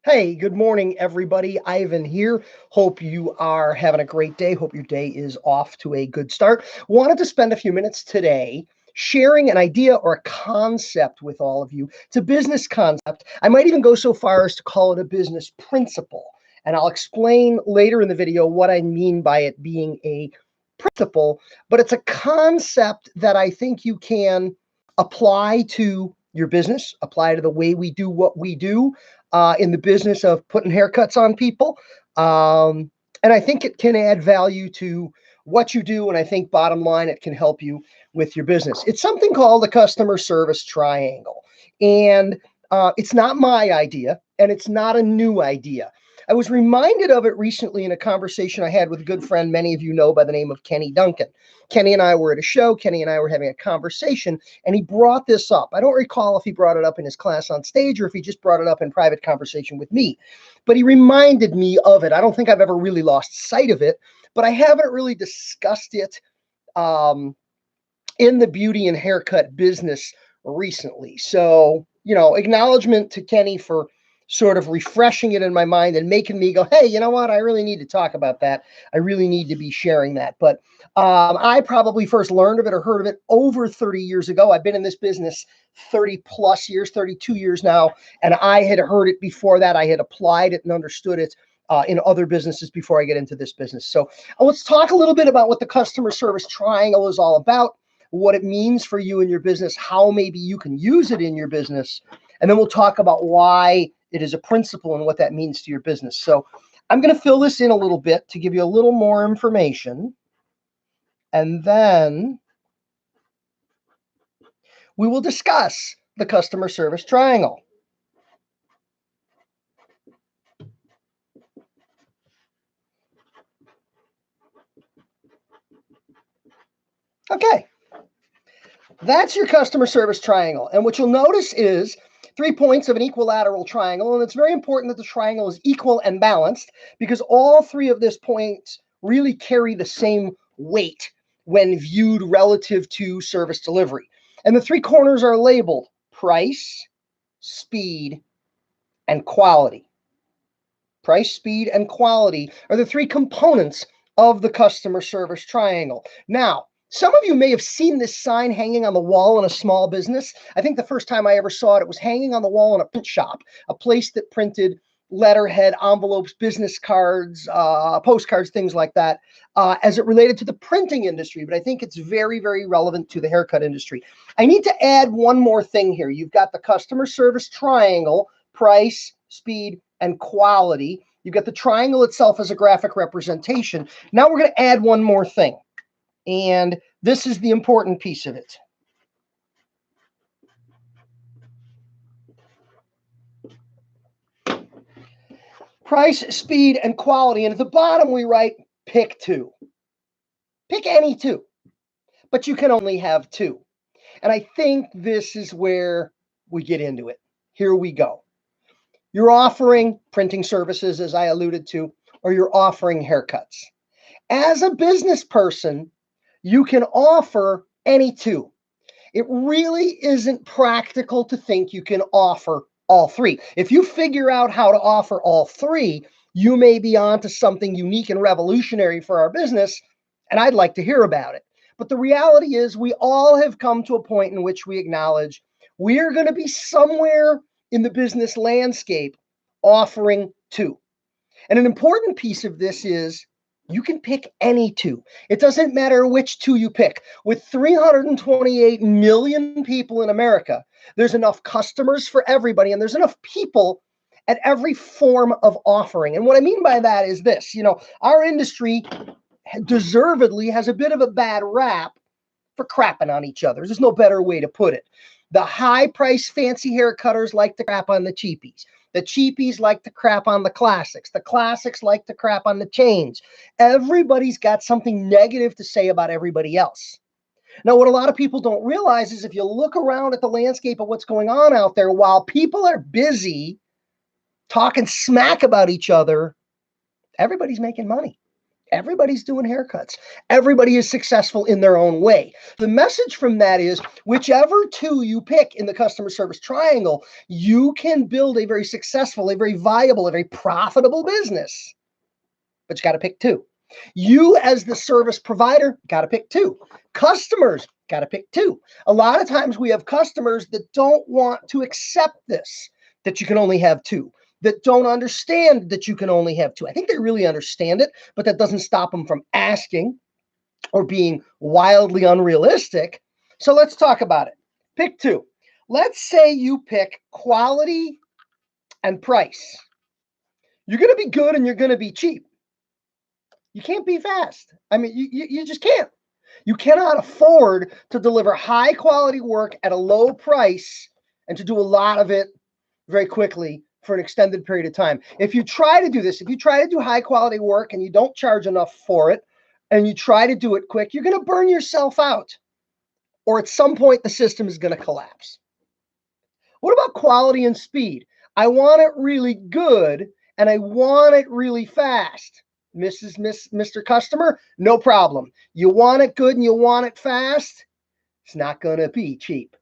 Hey, good morning, everybody. Ivan here. Hope you are having a great day. Hope your day is off to a good start. Wanted to spend a few minutes today sharing an idea or a concept with all of you. It's a business concept. I might even go so far as to call it a business principle. And I'll explain later in the video what I mean by it being a principle, but it's a concept that I think you can apply to your business, apply to the way we do what we do in the business of putting haircuts on people. And I think it can add value to what you do. And I think bottom line, it can help you with your business. It's something called the customer service triangle. And it's not my idea, and it's not a new idea. I was reminded of it recently in a conversation I had with a good friend many of you know by the name of Kenny Duncan. Kenny and I were at a show. Kenny and I were having a conversation, and he brought this up. I don't recall if he brought it up in his class on stage or if he just brought it up in private conversation with me. But he reminded me of it. I don't think I've ever really lost sight of it, but I haven't really discussed it in the beauty and haircut business recently. So, acknowledgement to Kenny for sort of refreshing it in my mind and making me go, hey, you know what? I really need to talk about that. I really need to be sharing that. But I probably first learned of it or heard of it over 30 years ago. I've been in this business 30 plus years, 32 years now. And I had heard it before that. I had applied it and understood it in other businesses before I get into this business. So let's talk a little bit about what the customer service triangle is all about, what it means for you and your business, how maybe you can use it in your business. And then we'll talk about why it is a principle and what that means to your business. So I'm going to fill this in a little bit to give you a little more information. And then we will discuss the customer service triangle. Okay. That's your customer service triangle. And what you'll notice is 3 points of an equilateral triangle. And it's very important that the triangle is equal and balanced because all three of these points really carry the same weight when viewed relative to service delivery. And the three corners are labeled price, speed, and quality. Price, speed, and quality are the three components of the customer service triangle. Now, some of you may have seen this sign hanging on the wall in a small business. I think the first time I ever saw it was hanging on the wall in a print shop, a place that printed letterhead, envelopes, business cards, postcards, things like that, as it related to the printing industry. But I think it's very, very relevant to the haircut industry. I need to add one more thing here. You've got the customer service triangle, price, speed, and quality. You've got the triangle itself as a graphic representation. Now we're going to add one more thing. And this is the important piece of it. Price, speed, and quality. And at the bottom, we write pick two. Pick any two, but you can only have two. And I think this is where we get into it. Here we go. You're offering printing services, as I alluded to, or you're offering haircuts. As a business person, you can offer any two. It really isn't practical to think you can offer all three. If you figure out how to offer all three, you may be onto something unique and revolutionary for our business, and I'd like to hear about it. But the reality is we all have come to a point in which we acknowledge we are going to be somewhere in the business landscape offering two. And an important piece of this is you can pick any two. It doesn't matter which two you pick. With 328 million people in America, there's enough customers for everybody, and there's enough people at every form of offering. And what I mean by that is this, our industry deservedly has a bit of a bad rap for crapping on each other. There's no better way to put it. The high price fancy hair cutters like to crap on the cheapies. The cheapies like to crap on the classics. The classics like to crap on the chains. Everybody's got something negative to say about everybody else. Now, what a lot of people don't realize is if you look around at the landscape of what's going on out there, while people are busy talking smack about each other, everybody's making money. Everybody's doing haircuts. Everybody is successful in their own way. The message from that is whichever two you pick in the customer service triangle, you can build a very successful, a very viable, a very profitable business. But you got to pick two. You as the service provider got to pick two. Customers got to pick two. A lot of times we have customers that don't want to accept this, that you can only have two, that don't understand that you can only have two. I think they really understand it, but that doesn't stop them from asking or being wildly unrealistic. So let's talk about it. Pick two. Let's say you pick quality and price. You're going to be good and you're going to be cheap. You can't be fast. I mean, you just can't. You cannot afford to deliver high quality work at a low price and to do a lot of it very quickly for an extended period of time. If you try to do this, if you try to do high quality work and you don't charge enough for it, and you try to do it quick, you're going to burn yourself out. Or at some point, the system is going to collapse. What about quality and speed? I want it really good and I want it really fast. Mr. Customer, no problem. You want it good and you want it fast? It's not going to be cheap.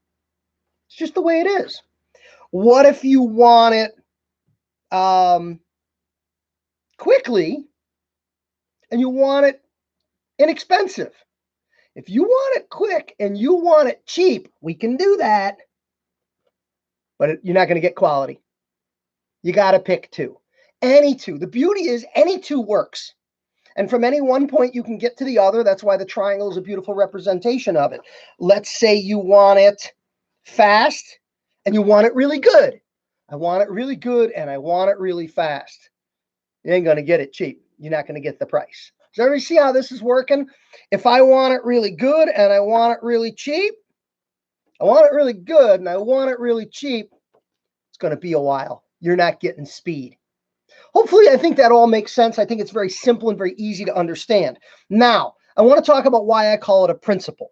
It's just the way it is. What if you want it quickly and you want it inexpensive? If you want it quick and you want it cheap, we can do that. But you're not going to get quality. You got to pick two. Any two. The beauty is any two works. And from any one point you can get to the other. That's why the triangle is a beautiful representation of it. Let's say you want it fast and you want it really good. I want it really good and I want it really fast. You ain't going to get it cheap. You're not going to get the price. So everybody see how this is working? If I want it really good and I want it really cheap, I want it really good and I want it really cheap, it's going to be a while. You're not getting speed. Hopefully, I think that all makes sense. I think it's very simple and very easy to understand. Now, I want to talk about why I call it a principle.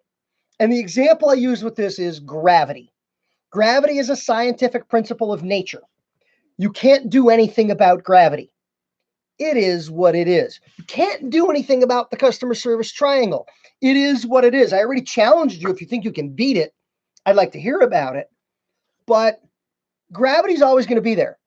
And the example I use with this is gravity. Gravity is a scientific principle of nature. You can't do anything about gravity. It is what it is. You can't do anything about the customer service triangle. It is what it is. I already challenged you. If you think you can beat it, I'd like to hear about it. But gravity is always going to be there.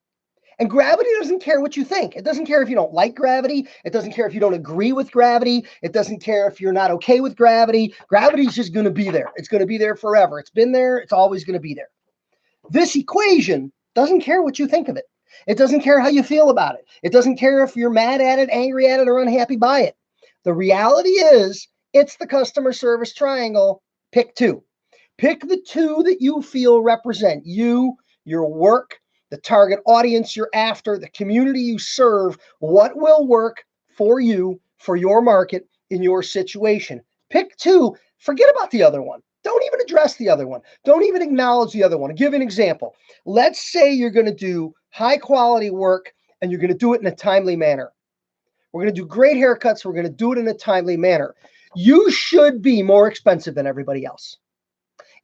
And gravity doesn't care what you think. It doesn't care if you don't like gravity. It doesn't care if you don't agree with gravity. It doesn't care if you're not okay with gravity. Gravity is just going to be there. It's going to be there forever. It's been there. It's always going to be there. This equation doesn't care what you think of it. It doesn't care how you feel about it. It doesn't care if you're mad at it, angry at it, or unhappy by it. The reality is, it's the customer service triangle. Pick two. Pick the two that you feel represent you, your work, the target audience you're after, the community you serve, what will work for you, for your market, in your situation. Pick two. Forget about the other one. Don't even address the other one. Don't even acknowledge the other one. I'll give you an example. Let's say you're going to do high quality work and you're going to do it in a timely manner. We're going to do great haircuts. We're going to do it in a timely manner. You should be more expensive than everybody else.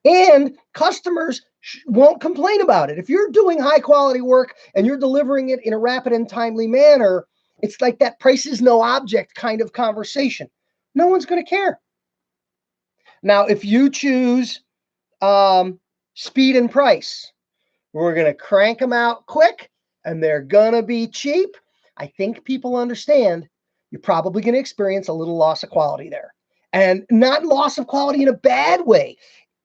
And customers won't complain about it. If you're doing high quality work and you're delivering it in a rapid and timely manner, it's like that price is no object kind of conversation. No one's going to care. Now, if you choose speed and price, we're going to crank them out quick and they're going to be cheap. I think people understand you're probably going to experience a little loss of quality there. And not loss of quality in a bad way.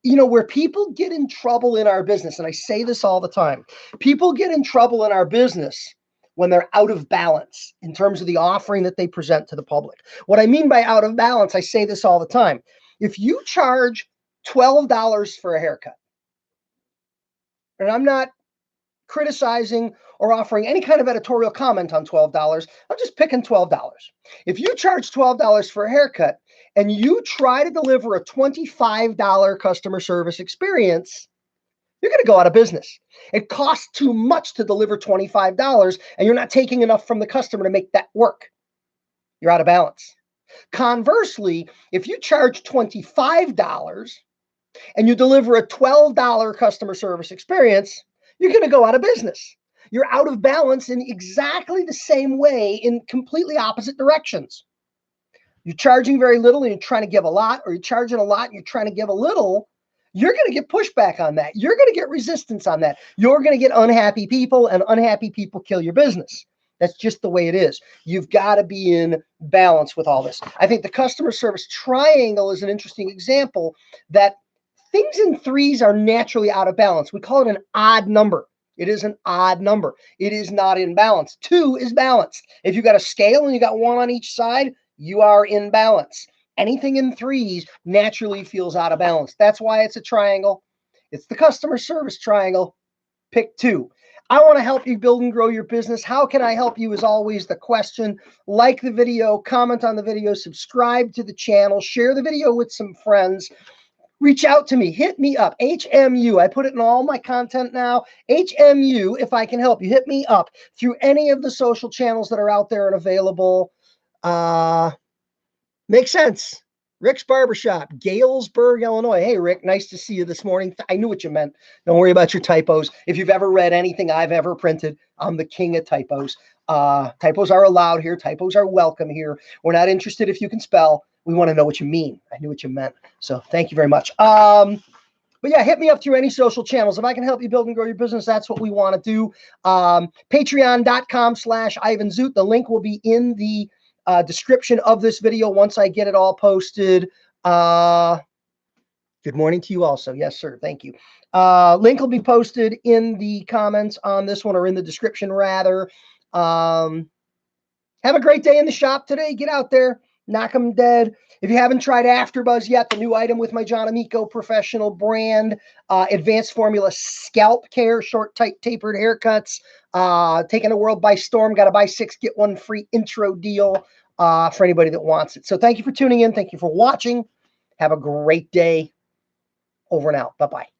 You know, where people get in trouble in our business, and I say this all the time, people get in trouble in our business when they're out of balance in terms of the offering that they present to the public. What I mean by out of balance, I say this all the time. If you charge $12 for a haircut, and I'm not criticizing or offering any kind of editorial comment on $12, I'm just picking $12. If you charge $12 for a haircut and you try to deliver a $25 customer service experience, you're going to go out of business. It costs too much to deliver $25 and you're not taking enough from the customer to make that work. You're out of balance. Conversely, if you charge $25 and you deliver a $12 customer service experience, you're going to go out of business. You're out of balance in exactly the same way in completely opposite directions. You're charging very little and you're trying to give a lot, or you're charging a lot and you're trying to give a little, you're going to get pushback on that. You're going to get resistance on that. You're going to get unhappy people, and unhappy people kill your business. That's just the way it is. You've got to be in balance with all this. I think the customer service triangle is an interesting example that things in threes are naturally out of balance. We call it an odd number. It is an odd number. It is not in balance. 2 is balanced. If you got a scale and you got 1 on each side, you are in balance. Anything in threes naturally feels out of balance. That's why it's a triangle. It's the customer service triangle. Pick 2. I want to help you build and grow your business. How can I help you is always the question. Like the video, comment on the video, subscribe to the channel, share the video with some friends. Reach out to me. Hit me up. HMU. I put it in all my content now. HMU, if I can help you. Hit me up through any of the social channels that are out there and available. Makes sense. Rick's Barbershop, Galesburg, Illinois. Hey, Rick, nice to see you this morning. I knew what you meant. Don't worry about your typos. If you've ever read anything I've ever printed, I'm the king of typos. Typos are allowed here. Typos are welcome here. We're not interested if you can spell. We want to know what you mean. I knew what you meant. So thank you very much. But yeah, hit me up through any social channels. If I can help you build and grow your business, that's what we want to do. Patreon.com/Ivan Zoot. The link will be in the description of this video once I get it all posted. Good morning to you also. Yes, sir. Thank you. Link will be posted in the comments on this one, or in the description rather. Have a great day in the shop today. Get out there, knock them dead. If you haven't tried AfterBuzz yet, the new item with my John Amico professional brand, advanced formula scalp care, short, tight, tapered haircuts, taking the world by storm. Got to buy 6, get 1 free intro deal for anybody that wants it. So thank you for tuning in. Thank you for watching. Have a great day. Over and out. Bye-bye.